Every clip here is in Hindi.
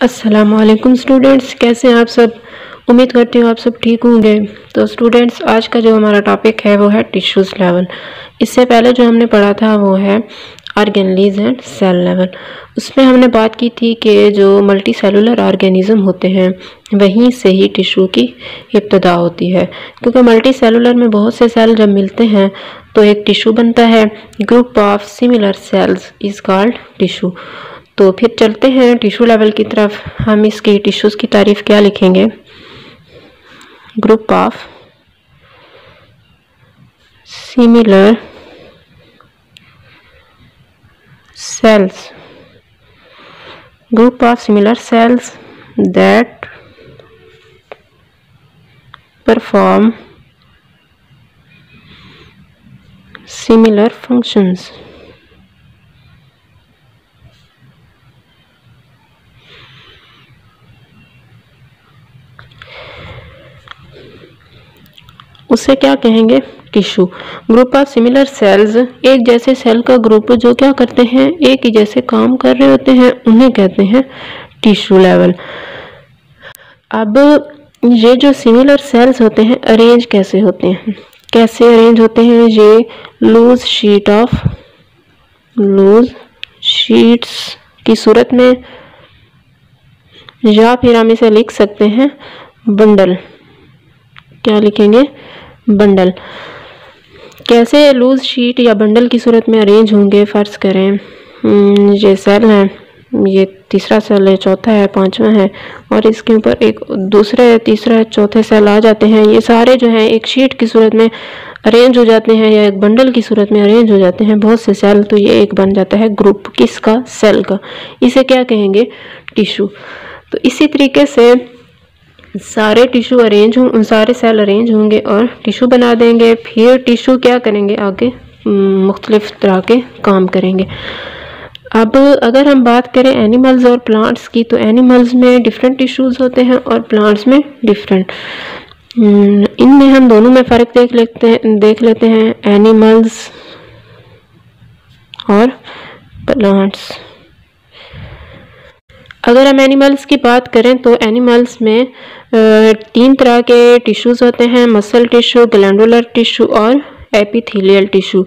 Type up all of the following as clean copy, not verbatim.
अस्सलामुअलैकुम स्टूडेंट्स, कैसे हैं आप सब। उम्मीद करती हूँ आप सब ठीक होंगे। तो स्टूडेंट्स, आज का जो हमारा टॉपिक है वो है टिश्यूज़ लेवल। इससे पहले जो हमने पढ़ा था वो है ऑर्गेनेलीज एंड सेल लेवल। उसमें हमने बात की थी कि जो मल्टी सेलुलर ऑर्गेनिज्म होते हैं वहीं से ही टिश्यू की इब्तिदा होती है, क्योंकि मल्टी सेलुलर में बहुत से सेल जब मिलते हैं तो एक टिश्यू बनता है। Group of similar sales is called tissue. तो फिर चलते हैं टिश्यू लेवल की तरफ। हम इसकी टिश्यूज़ की तारीफ क्या लिखेंगे? Group of similar sales, group of similar sales that perform similar functions. उसे क्या कहेंगे? Tissue. Group of similar sales, एक जैसे सेल का ग्रुप जो क्या करते हैं, एक ही जैसे काम कर रहे होते हैं, उन्हें कहते हैं टिश्यू लेवल। अब ये जो सिमिलर सेल्स होते हैं अरेंज कैसे होते हैं? कैसे अरेंज होते हैं? ये लूज शीट्स की सूरत में, या फिर हम इसे लिख सकते हैं बंडल। क्या लिखेंगे? बंडल। कैसे लूज शीट या बंडल की सूरत में अरेंज होंगे? फर्ज करें ये सेल है, ये तीसरा सेल है, चौथा है, पांचवा है, और इसके ऊपर एक दूसरे, तीसरा, चौथे सेल आ जाते हैं। ये सारे जो हैं एक शीट की सूरत में अरेंज हो जाते हैं या एक बंडल की सूरत में अरेंज हो जाते हैं, बहुत से सेल। तो ये एक बन जाता है ग्रुप। किसका? सेल का। इसे क्या कहेंगे? टिश्यू। तो इसी तरीके से सारे टिश्यू अरेंज हों, सारे सेल अरेंज होंगे और टिश्यू बना देंगे। फिर टिश्यू क्या करेंगे? आगे मुख्तलिफ तरह के काम करेंगे। अब अगर हम बात करें एनिमल्स और प्लांट्स की, तो एनिमल्स में डिफरेंट टिश्यूज़ होते हैं और प्लांट्स में डिफरेंट। इनमें हम दोनों में फ़र्क देख लेते हैं एनिमल्स और प्लांट्स। अगर हम एनिमल्स की बात करें तो एनिमल्स में 3 तरह के टिश्यूज़ होते हैं, मसल टिश्यू, ग्लैंडुलर टिश्यू और एपिथेलियल टिश्यू।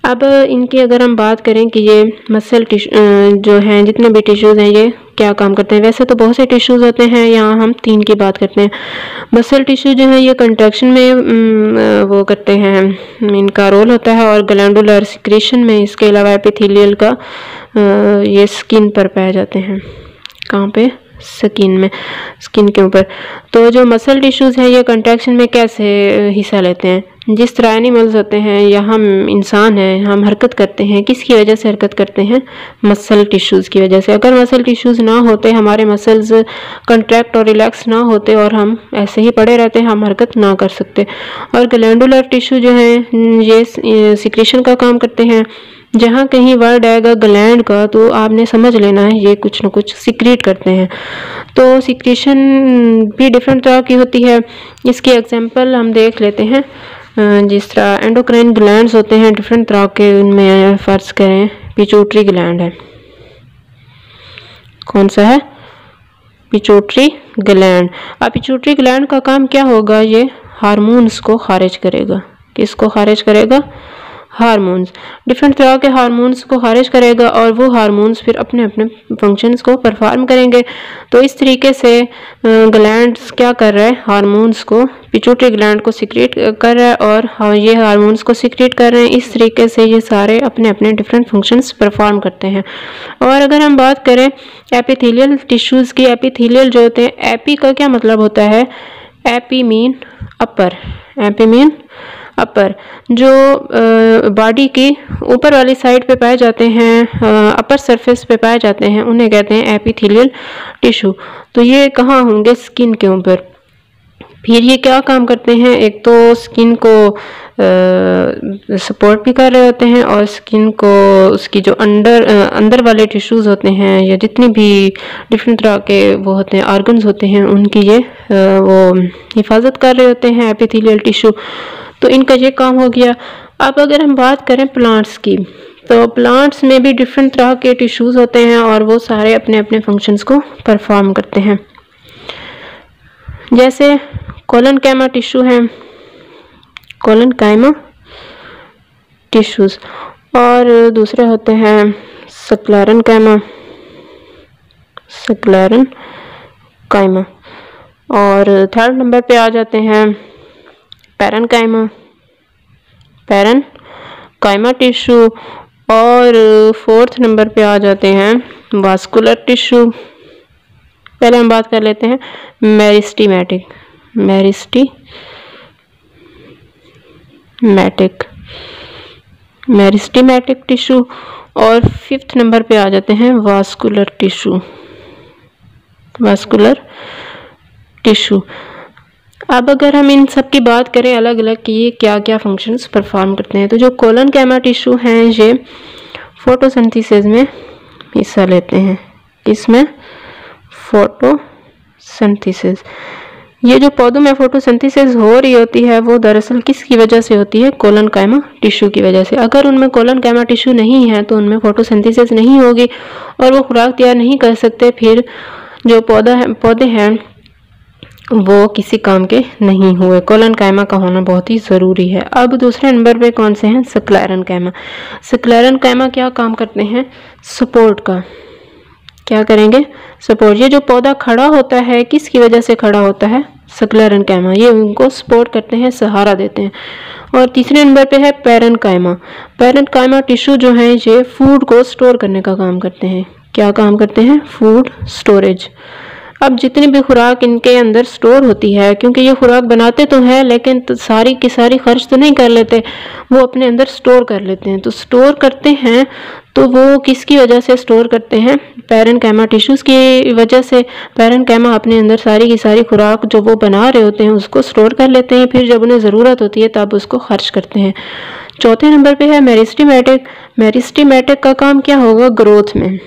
अब इनकी अगर हम बात करें कि ये मसल टिश्यू जो हैं, जितने भी टिश्यूज़ हैं ये क्या काम करते हैं? वैसे तो बहुत से टिश्यूज़ होते हैं, यहाँ हम 3 की बात करते हैं। मसल टिश्यू जो है ये कंट्रैक्शन में वो करते हैं, इनका रोल होता है, और ग्लैंडुलर सिक्रीशन में। इसके अलावा एपिथेलियल का ये स्किन पर पाए जाते हैं। कहाँ पे? स्किन में, स्किन के ऊपर। तो जो मसल टिश्यूज़ हैं ये कंट्रैक्शन में कैसे हिस्सा लेते हैं? जिस तरह एनिमल्स होते हैं या हम इंसान हैं, हम हरकत करते हैं, किसकी वजह से हरकत करते हैं? मसल टिश्यूज़ की वजह से। अगर मसल टिश्यूज़ ना होते, हमारे मसल्स कंट्रैक्ट और रिलैक्स ना होते और हम ऐसे ही पड़े रहते, हम हरकत ना कर सकते। और ग्लैंडुलर टिश्यू जो हैं ये सिक्रीशन का काम करते हैं। जहाँ कहीं वर्ड आएगा ग्लैंड का तो आपने समझ लेना है ये कुछ न कुछ सिक्रीट करते हैं। तो सिक्रीशन भी डिफरेंट तरह की होती है। इसकी एग्जांपल हम देख लेते हैं। जिस तरह एंडोक्राइन ग्लैंड्स होते हैं डिफरेंट तरह के, उनमें फर्ज करें पिट्यूटरी ग्लैंड है। कौन सा है? Pituitary gland. अब पिट्यूटरी ग्लैंड का काम क्या होगा? ये हार्मोन्स को खारिज करेगा। किसको खारिज करेगा? हार्मोन्स। डिफरेंट तरह के हार्मोन्स को खारिज करेगा और वो हार्मोन्स फिर अपने अपने फंक्शंस को परफॉर्म करेंगे। तो इस तरीके से ग्लैंड्स क्या कर रहा है? हार्मोन्स को, पिट्यूटरी ग्लैंड को सिक्रीट कर रहा है और ये हार्मोन्स को सिक्रीट कर रहे हैं। इस तरीके से ये सारे अपने अपने डिफरेंट फंक्शंस परफॉर्म करते हैं। और अगर हम बात करें एपिथेलियल टिश्यूज़ की, एपिथेलियल जो होते हैं, एपी का क्या मतलब होता है? एपी मीन अपर, एपी मीन अपर। जो बॉडी की ऊपर वाली साइड पे पाए जाते हैं, अपर सरफेस पे पाए जाते हैं, उन्हें कहते हैं एपिथेलियल टिश्यू। तो ये कहाँ होंगे? स्किन के ऊपर। फिर ये क्या काम करते हैं? एक तो स्किन को सपोर्ट भी कर रहे होते हैं और स्किन को, उसकी जो अंदर वाले टिश्यूज़ होते हैं या जितनी भी डिफरेंट तरह के वो होते हैं, ऑर्गन्स होते हैं, उनकी ये वो हिफाजत कर रहे होते हैं एपिथेलियल टिश्यू। तो इनका ये काम हो गया। अब अगर हम बात करें प्लांट्स की, तो प्लांट्स में भी डिफरेंट तरह के टिश्यूज़ होते हैं और वो सारे अपने अपने फंक्शंस को परफॉर्म करते हैं। जैसे कोलनकाइमा टिश्यू है, कोलनकाइमा टिश्यूज़, और दूसरे होते हैं स्क्लेरेनकाइमा, स्क्लेरेनकाइमा, और थर्ड नंबर पे आ जाते हैं पैरेनकाइमा, पैरेनकाइमा टिश्यू, और फोर्थ नंबर पे आ जाते हैं वास्कुलर टिश्यू। पहले हम बात कर लेते हैं मेरिस्टेमेटिक, मेरिस्टेमेटिक टिश्यू, और फिफ्थ नंबर पे आ जाते हैं वास्कुलर टिश्यू, वास्कुलर टिश्यू। अब अगर हम इन सब की बात करें अलग अलग कि ये क्या क्या फंक्शंस परफॉर्म करते हैं, तो जो कोलनकाइमा टिश्यू हैं ये फोटोसिंथेसिस में हिस्सा लेते हैं। किसमें? फोटोसिंथेसिस। ये जो पौधों में फोटोसिंथेसिस हो रही होती है वो दरअसल किसकी वजह से होती है? कोलनकाइमा टिश्यू की वजह से। अगर उनमें कोलनकाइमा टिश्यू नहीं है तो उनमें फोटोसिंथेसिस नहीं होगी और वो खुराक तैयार नहीं कर सकते, फिर जो पौधे हैं वो किसी काम के नहीं हुए। कोलनकाइमा का होना बहुत ही ज़रूरी है। अब दूसरे नंबर पे कौन से हैं? स्क्लेरेनकाइमा। स्क्लेरेनकाइमा क्या काम करते हैं? सपोर्ट का। क्या करेंगे? सपोर्ट। ये जो पौधा खड़ा होता है किसकी वजह से खड़ा होता है? स्क्लेरेनकाइमा। ये उनको सपोर्ट करते हैं, सहारा देते हैं। और तीसरे नंबर पे है पैरेनकाइमा। पैरेनकाइमा टिश्यू जो है ये फूड को स्टोर करने का काम करते हैं। क्या काम करते हैं? Food storage. अब जितनी भी खुराक इनके अंदर स्टोर होती है, क्योंकि ये खुराक बनाते तो हैं लेकिन तो सारी की सारी खर्च तो नहीं कर लेते, वो अपने अंदर स्टोर कर लेते हैं। तो स्टोर करते हैं तो वो किसकी वजह से स्टोर करते हैं? पैरेनकाइमा टिश्यूज़ की वजह से। पैरेनकाइमा अपने अंदर सारी की सारी खुराक जो वो बना रहे होते हैं उसको स्टोर कर लेते हैं, फिर जब उन्हें ज़रूरत होती है तब उसको खर्च करते हैं। चौथे नंबर पे है मेरिस्टेमेटिक। मेरिस्टेमेटिक का काम क्या होगा? ग्रोथ में।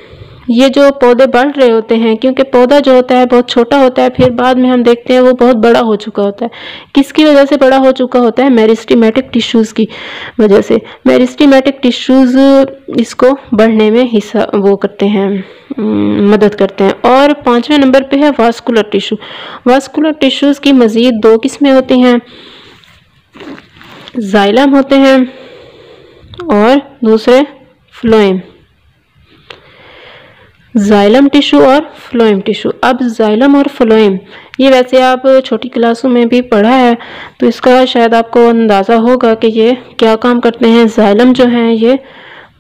ये जो पौधे बढ़ रहे होते हैं, क्योंकि पौधा जो होता है बहुत छोटा होता है, फिर बाद में हम देखते हैं वो बहुत बड़ा हो चुका होता है। किसकी वजह से बड़ा हो चुका होता है? मेरिस्टेमेटिक टिश्यूज़ की वजह से। मेरिस्टेमेटिक टिश्यूज़ इसको बढ़ने में हिस्सा वो करते हैं, मदद करते हैं। और पांचवें नंबर पे है वास्कुलर टिश्यू। वास्कुलर टिश्यूज़ की मज़ीद दो किस्में होती हैं, जाइलम होते हैं और दूसरे फ्लोएम। जाइलम टिश्यू और फ्लोएम टिश्यू। अब जाइलम और फ्लोएम ये वैसे आप छोटी क्लासों में भी पढ़ा है तो इसका शायद आपको अंदाज़ा होगा कि ये क्या काम करते हैं। जाइलम जो है ये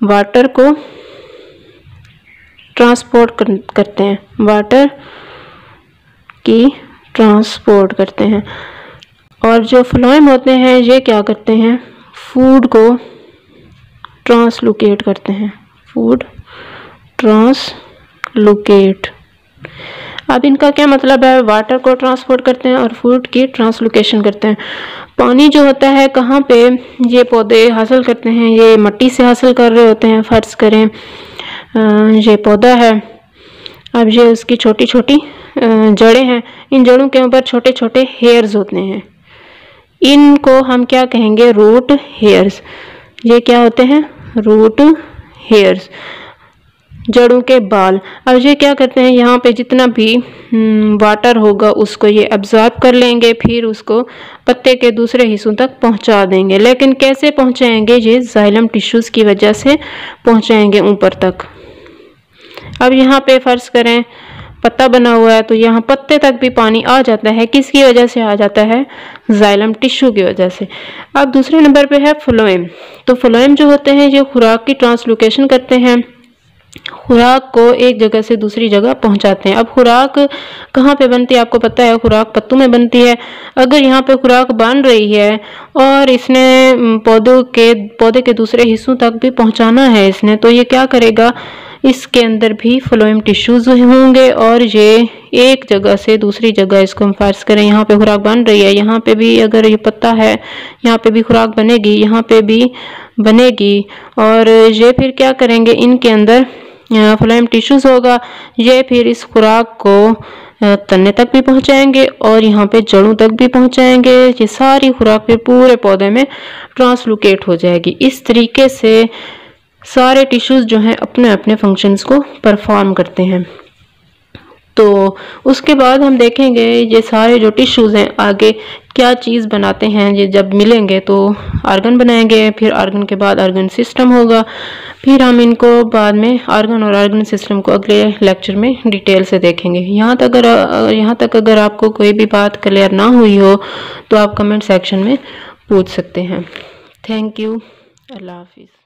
वाटर को ट्रांसपोर्ट करते हैं, वाटर की ट्रांसपोर्ट करते हैं। और जो फ्लोएम होते हैं ये क्या करते हैं? फूड को ट्रांसलोकेट करते हैं, फूड ट्रांसलोकेट। अब इनका क्या मतलब है? वाटर को ट्रांसपोर्ट करते हैं और फूड की ट्रांसलोकेशन करते हैं। पानी जो होता है कहाँ पे ये पौधे हासिल करते हैं? ये मिट्टी से हासिल कर रहे होते हैं। फर्ज करें ये पौधा है, अब ये उसकी छोटी छोटी जड़ें हैं, इन जड़ों के ऊपर छोटे छोटे हेयर्स होते हैं, इनको हम क्या कहेंगे? Root hairs. ये क्या होते हैं? रूट हेयर्स, जड़ों के बाल। अब ये क्या करते हैं? यहाँ पे जितना भी वाटर होगा उसको ये अब्जॉर्ब कर लेंगे, फिर उसको पत्ते के दूसरे हिस्सों तक पहुँचा देंगे। लेकिन कैसे पहुँचाएंगे? ये जाइलम टिश्यूज़ की वजह से पहुँचाएंगे ऊपर तक। अब यहाँ पे फ़र्ज़ करें पत्ता बना हुआ है तो यहाँ पत्ते तक भी पानी आ जाता है। किसकी वजह से आ जाता है? जाइलम टिश्यू की वजह से। अब दूसरे नंबर पे है फ्लोएम। तो फ्लोएम जो होते हैं ये खुराक की ट्रांसलोकेशन करते हैं, खुराक को एक जगह से दूसरी जगह पहुंचाते हैं। अब खुराक कहाँ पे बनती है? आपको पता है खुराक पत्तों में बनती है। अगर यहाँ पे खुराक बन रही है और इसने पौधे के दूसरे हिस्सों तक भी पहुंचाना है इसने, तो ये क्या करेगा? इसके अंदर भी फ्लोएम टिश्यूज़ होंगे और ये एक जगह से दूसरी जगह, इसको हम फर्ज करें यहाँ पे खुराक बन रही है, यहाँ पे भी अगर ये पत्ता है यहाँ पे भी खुराक बनेगी, यहाँ पे भी बनेगी, और ये फिर क्या करेंगे? इनके अंदर फ्लोएम टिश्यूज़ होगा, ये फिर इस खुराक को तने तक भी पहुँचाएंगे और यहाँ पे जड़ों तक भी पहुँचाएंगे। ये सारी खुराक फिर पूरे पौधे में ट्रांसलोकेट हो जाएगी। इस तरीके से सारे टिश्यूज़ जो हैं अपने अपने फंक्शंस को परफॉर्म करते हैं। तो उसके बाद हम देखेंगे ये सारे जो टिश्यूज़ हैं आगे क्या चीज़ बनाते हैं। ये जब मिलेंगे तो आर्गन बनाएंगे, फिर आर्गन के बाद आर्गन सिस्टम होगा, फिर हम इनको बाद में आर्गन और आर्गन सिस्टम को अगले लेक्चर में डिटेल से देखेंगे। यहाँ तक अगर आपको कोई भी बात क्लियर ना हुई हो तो आप कमेंट सेक्शन में पूछ सकते हैं। Thank you. अल्लाह हाफिज़।